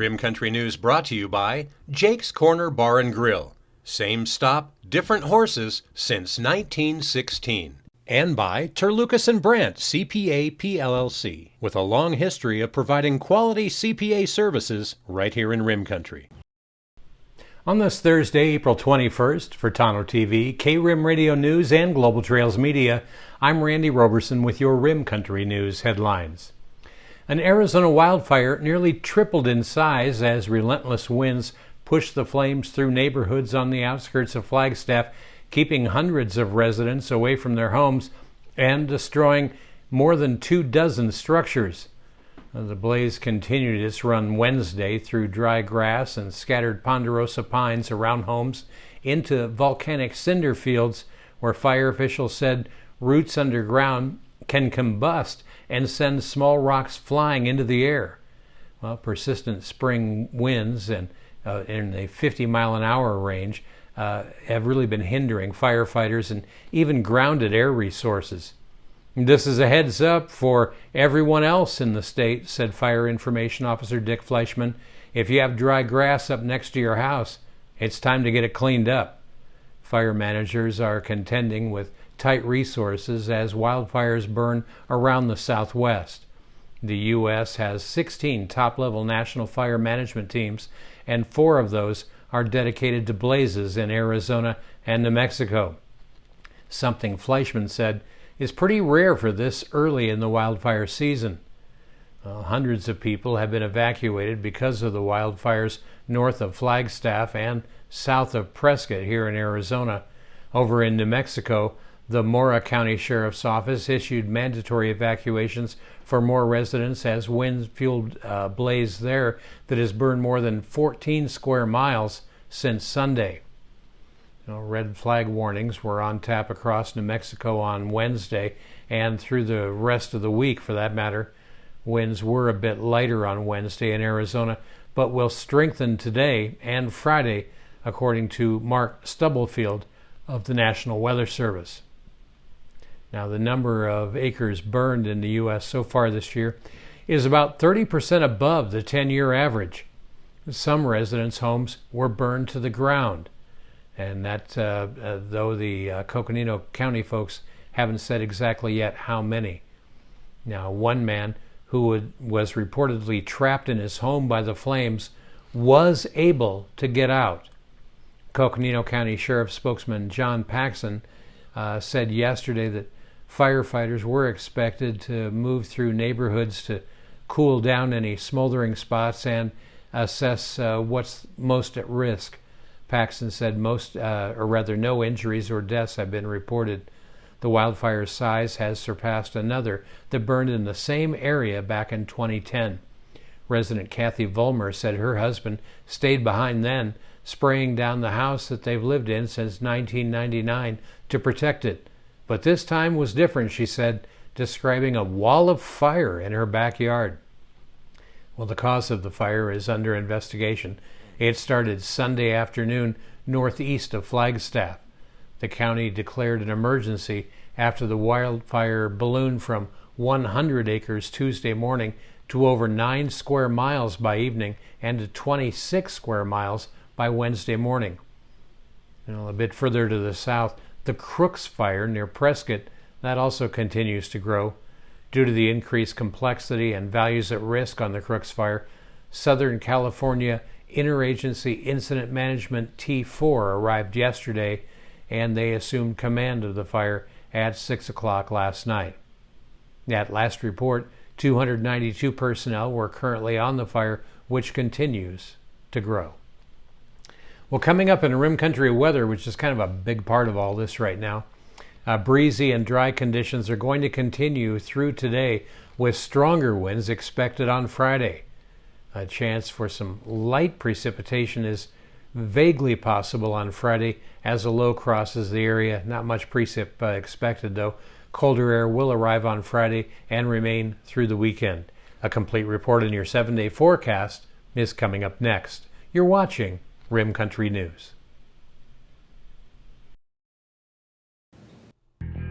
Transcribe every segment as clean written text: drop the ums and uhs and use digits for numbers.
Rim Country News brought to you by Jake's Corner Bar and Grill. Same stop, different horses since 1916. And by Terlucas and Brandt, CPA PLLC, with a long history of providing quality CPA services right here in Rim Country. On this Thursday, April 21st, for Tano TV, K-Rim Radio News, and Global Trails Media, I'm Randy Roberson with your Rim Country News headlines. An Arizona wildfire nearly tripled in size as relentless winds pushed the flames through neighborhoods on the outskirts of Flagstaff, keeping hundreds of residents away from their homes and destroying more than 24 structures. The blaze continued its run Wednesday through dry grass and scattered ponderosa pines around homes into volcanic cinder fields where fire officials said roots underground can combust and send small rocks flying into the air. Well, persistent spring winds and in the 50-mile-an-hour range have really been hindering firefighters and even grounded air resources. This is a heads up for everyone else in the state, said Fire Information Officer Dick Fleischman. If you have dry grass up next to your house, it's time to get it cleaned up. Fire managers are contending with tight resources as wildfires burn around the Southwest. The U.S. has 16 top-level national fire management teams, and 4 of those are dedicated to blazes in Arizona and New Mexico. Something Fleischman said is pretty rare for this early in the wildfire season. Hundreds of people have been evacuated because of the wildfires north of Flagstaff and south of Prescott here in Arizona. Over in New Mexico, the Mora County Sheriff's Office issued mandatory evacuations for more residents as wind-fueled blaze there that has burned more than 14 square miles since Sunday. Red flag warnings were on tap across New Mexico on Wednesday and through the rest of the week, for that matter. Winds were a bit lighter on Wednesday in Arizona, but will strengthen today and Friday, according to Mark Stubblefield of the National Weather Service. Now, the number of acres burned in the U.S. so far this year is about 30% above the 10-year average. Some residents' homes were burned to the ground, and that, though the Coconino County folks haven't said exactly yet how many. Now, one man who was reportedly trapped in his home by the flames was able to get out. Coconino County Sheriff spokesman John Paxson said yesterday that firefighters were expected to move through neighborhoods to cool down any smoldering spots and assess what's most at risk. Paxson said no injuries or deaths have been reported. The wildfire's size has surpassed another that burned in the same area back in 2010. Resident Kathy Vollmer said her husband stayed behind then, spraying down the house that they've lived in since 1999 to protect it. But this time was different, she said, describing a wall of fire in her backyard. Well, the cause of the fire is under investigation. It started Sunday afternoon northeast of Flagstaff. The county declared an emergency after the wildfire ballooned from 100 acres Tuesday morning to over 9 square miles by evening and to 26 square miles by Wednesday morning. A bit further to the south, the Crooks Fire near Prescott, that also continues to grow. Due to the increased complexity and values at risk on the Crooks Fire, Southern California Interagency Incident Management T4 arrived yesterday, and they assumed command of the fire at 6 o'clock last night. At last report, 292 personnel were currently on the fire, which continues to grow. Well, coming up in Rim Country weather, which is kind of a big part of all this right now, breezy and dry conditions are going to continue through today with stronger winds expected on Friday. A chance for some light precipitation is vaguely possible on Friday as a low crosses the area. Not much precip expected, though. Colder air will arrive on Friday and remain through the weekend. A complete report in your 7-day forecast is coming up next. You're watching Rim Country News.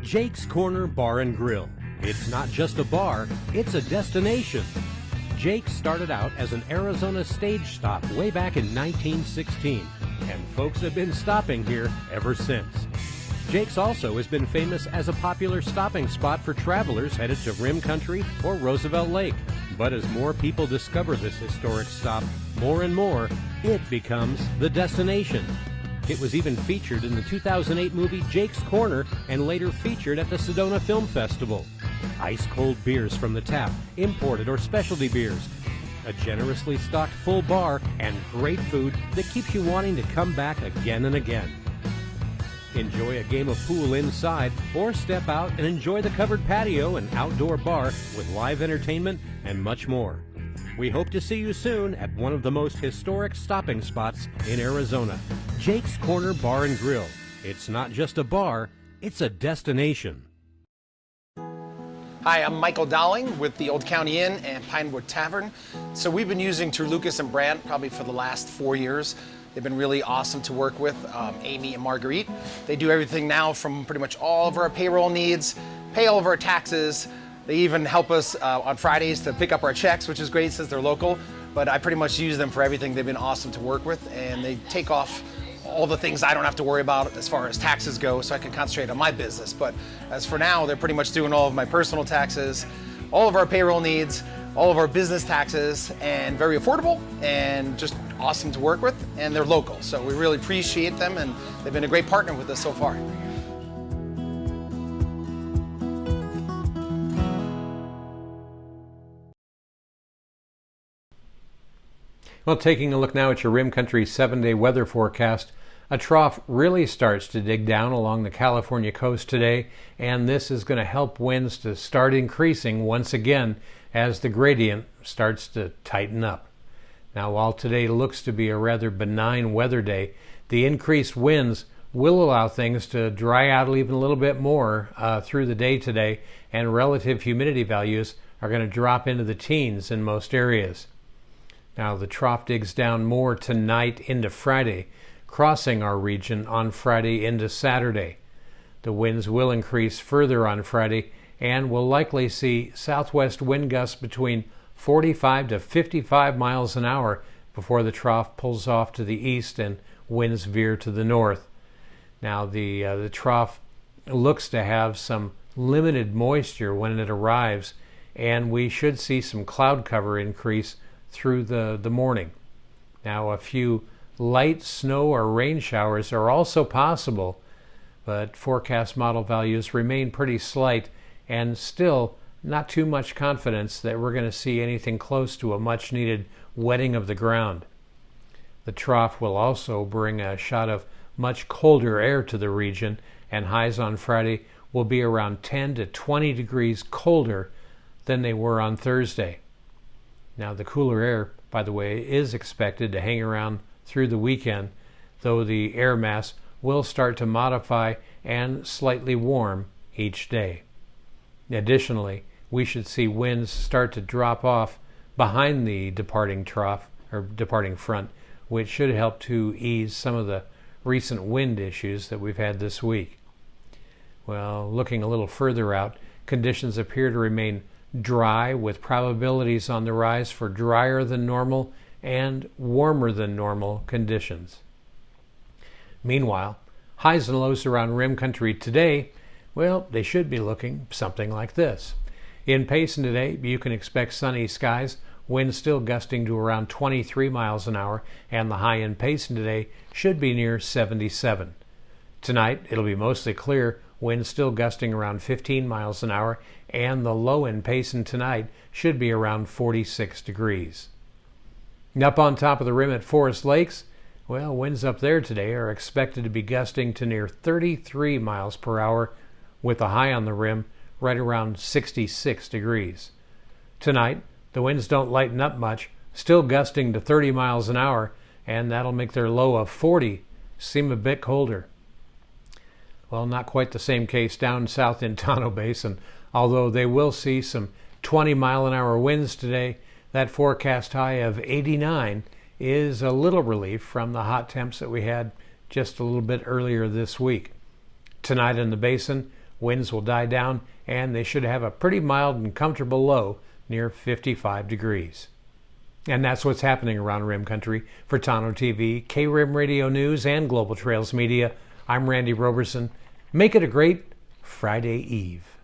Jake's Corner Bar and Grill. It's not just a bar, it's a destination. Jake's started out as an Arizona stage stop way back in 1916, and folks have been stopping here ever since. Jake's also has been famous as a popular stopping spot for travelers headed to Rim Country or Roosevelt Lake. But as more people discover this historic stop, more and more, it becomes the destination. It was even featured in the 2008 movie Jake's Corner and later featured at the Sedona Film Festival. Ice-cold beers from the tap, imported or specialty beers, a generously stocked full bar, and great food that keeps you wanting to come back again and again. Enjoy a game of pool inside or step out and enjoy the covered patio and outdoor bar with live entertainment and much more. We hope to see you soon at one of the most historic stopping spots in Arizona, Jake's Corner Bar and Grill. It's not just a bar, it's a destination. Hi, I'm Michael Dowling with the Old County Inn and Pinewood Tavern. So we've been using Terlucas and Brandt probably for the last 4 years. They've been really awesome to work with, Amy and Marguerite. They do everything now from pretty much all of our payroll needs, pay all of our taxes. They even help us on Fridays to pick up our checks, which is great since they're local. But I pretty much use them for everything. They've been awesome to work with, and they take off all the things I don't have to worry about as far as taxes go, so I can concentrate on my business. But as for now, they're pretty much doing all of my personal taxes, all of our payroll needs, all of our business taxes, and very affordable and just awesome to work with, and they're local. So we really appreciate them, and they've been a great partner with us so far. Well, taking a look now at your Rim Country 7-day weather forecast, a trough really starts to dig down along the California coast today, and this is going to help winds to start increasing once again as the gradient starts to tighten up. Now, while today looks to be a rather benign weather day, the increased winds will allow things to dry out even a little bit more through the day today, and relative humidity values are going to drop into the teens in most areas. Now, the trough digs down more tonight into Friday, crossing our region on Friday into Saturday. The winds will increase further on Friday, and we'll likely see southwest wind gusts between 45 to 55 miles an hour before the trough pulls off to the east and winds veer to the north. Now, the trough looks to have some limited moisture when it arrives, and we should see some cloud cover increase through the morning. Now, a few light snow or rain showers are also possible, but forecast model values remain pretty slight, and still not too much confidence that we're going to see anything close to a much needed wetting of the ground. The trough will also bring a shot of much colder air to the region, and highs on Friday will be around 10 to 20 degrees colder than they were on Thursday. Now, the cooler air, by the way, is expected to hang around through the weekend, though the air mass will start to modify and slightly warm each day. Additionally, we should see winds start to drop off behind the departing trough or departing front, which should help to ease some of the recent wind issues that we've had this week. Well, looking a little further out, conditions appear to remain dry, with probabilities on the rise for drier than normal and warmer than normal conditions. Meanwhile, highs and lows around Rim Country today, well, they should be looking something like this. In Payson today, you can expect sunny skies, winds still gusting to around 23 miles an hour, and the high in Payson today should be near 77. Tonight, it'll be mostly clear, winds still gusting around 15 miles an hour, and the low in Payson tonight should be around 46 degrees. Up on top of the rim at Forest Lakes, well, winds up there today are expected to be gusting to near 33 miles per hour, with a high on the rim right around 66 degrees. Tonight, the winds don't lighten up much, still gusting to 30 miles an hour, and that'll make their low of 40 seem a bit colder. Well, not quite the same case down south in Tonto Basin. Although they will see some 20-mile-an-hour winds today, that forecast high of 89 is a little relief from the hot temps that we had just a little bit earlier this week. Tonight in the basin, winds will die down, and they should have a pretty mild and comfortable low near 55 degrees. And that's what's happening around Rim Country. For Tano TV, K-Rim Radio News, and Global Trails Media, I'm Randy Roberson. Make it a great Friday Eve.